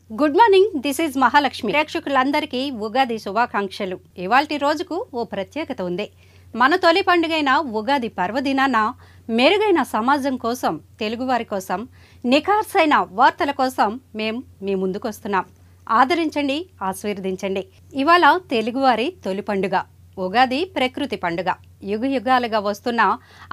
Good morning. This is Mahalakshmi. ప్రేక్షకులందరికీ ఉగాది శుభాకాంక్షలు. ఇవాల్టి రోజుకు ఓ ప్రత్యేకత ఉంది. మన తొలి పండుగైన ఉగాది పర్వదినాన మెరుగైన సమాజం కోసం, తెలుగువారి కోసం, నిఖార్సైన వార్తల కోసం మీ ముందుకొస్తున్నాం. ఆదరించండి, ఆశీర్వదించండి. ఇవాళ తెలుగువారి తొలి పండుగ ఉగాది. ప్రకృతి పండుగ. యుగయుగాలుగా వస్తున్న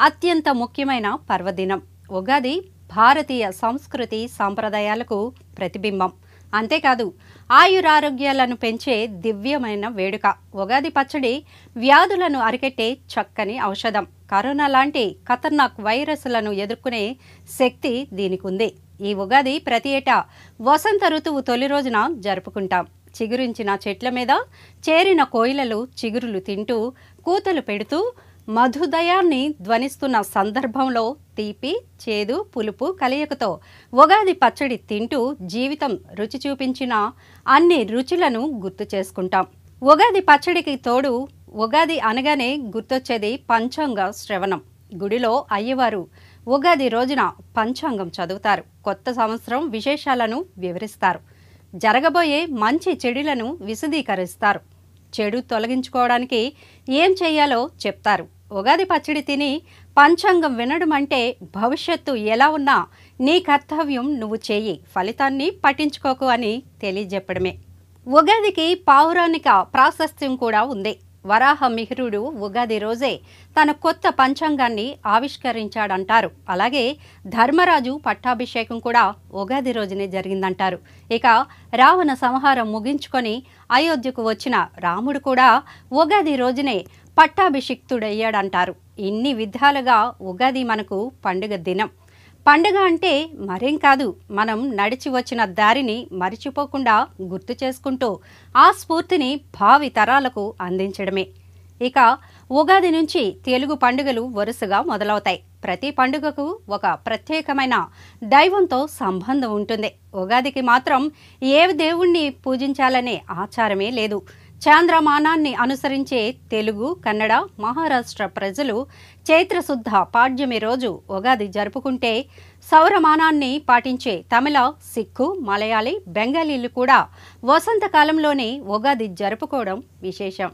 అత్యంత ముఖ్యమైన పర్వదినం ఉగాది. భారతీయ సంస్కృతి సాంప్రదాయాలకు ప్రతిబింబం. అంతేకాదు, ఆయురారోగ్యాలను పెంచే దివ్యమైన వేడుక. ఉగాది పచ్చడి వ్యాధులను అరికెట్టే చక్కని ఔషధం. కరోనా లాంటి ఖతర్నాక్ వైరస్లను ఎదుర్కొనే శక్తి దీనికి ఉంది. ఈ ఉగాది ప్రతి ఏటా వసంత ఋతువు తొలి రోజున జరుపుకుంటాం. చిగురించిన చెట్ల మీద చేరిన కోయిలలు చిగురులు తింటూ, కూతలు పెడుతూ మధుదయాన్ని ధ్వనిస్తున్న సందర్భంలో తీపి, చేదు, పులుపు కలయికతో ఉగాది పచ్చడి తింటూ జీవితం రుచి చూపించిన అన్ని రుచులను గుర్తు చేసుకుంటాం. ఉగాది పచ్చడికి తోడు ఉగాది అనగానే గుర్తొచ్చేది పంచాంగ శ్రవణం. గుడిలో అయ్యవారు ఉగాది రోజున పంచాంగం చదువుతారు. కొత్త సంవత్సరం విశేషాలను వివరిస్తారు. జరగబోయే మంచి చెడులను విశదీకరిస్తారు. చెడు తొలగించుకోవడానికి ఏం చేయాలో చెప్తారు. ఉగాది పచ్చడి తిని పంచాంగం వినడం అంటే భవిష్యత్తు ఎలా ఉన్నా నీ కర్తవ్యం నువ్వు చేయి, ఫలితాన్ని పట్టించుకోకు అని తెలియజెప్పడమే. ఉగాదికి పౌరాణిక ప్రాశస్త్యం కూడా ఉంది. వరాహ మిహిరుడు ఉగాది రోజే తన కొత్త పంచాంగాన్ని ఆవిష్కరించాడంటారు. అలాగే ధర్మరాజు పట్టాభిషేకం కూడా ఉగాది రోజునే జరిగిందంటారు. ఇక రావణ సంహారం ముగించుకొని అయోధ్యకు వచ్చిన రాముడు కూడా ఉగాది రోజునే పట్టాభిషిక్తుడయ్యాడంటారు. ఇన్ని విధాలుగా ఉగాది మనకు పండుగ దినం. పండుగ అంటే మరేం కాదు, మనం నడిచి వచ్చిన దారిని మరిచిపోకుండా గుర్తు చేసుకుంటూ ఆ స్ఫూర్తిని భావి తరాలకు అందించడమే. ఇక ఉగాది నుంచి తెలుగు పండుగలు వరుసగా మొదలవుతాయి. ప్రతి పండుగకు ఒక ప్రత్యేకమైన దైవంతో సంబంధం ఉంటుంది. ఉగాదికి మాత్రం ఏ దేవుణ్ణి పూజించాలనే ఆచారమే లేదు. చాంద్రమానాన్ని అనుసరించే తెలుగు, కన్నడ, మహారాష్ట్ర ప్రజలు చైత్రశుద్ధ పాడ్యమి రోజు ఉగాది జరుపుకుంటే, సౌరమానాన్ని పాటించే తమిళ, సిక్కు, మలయాళీ, బెంగాలీలు కూడా వసంతకాలంలోనే ఉగాది జరుపుకోవడం విశేషం.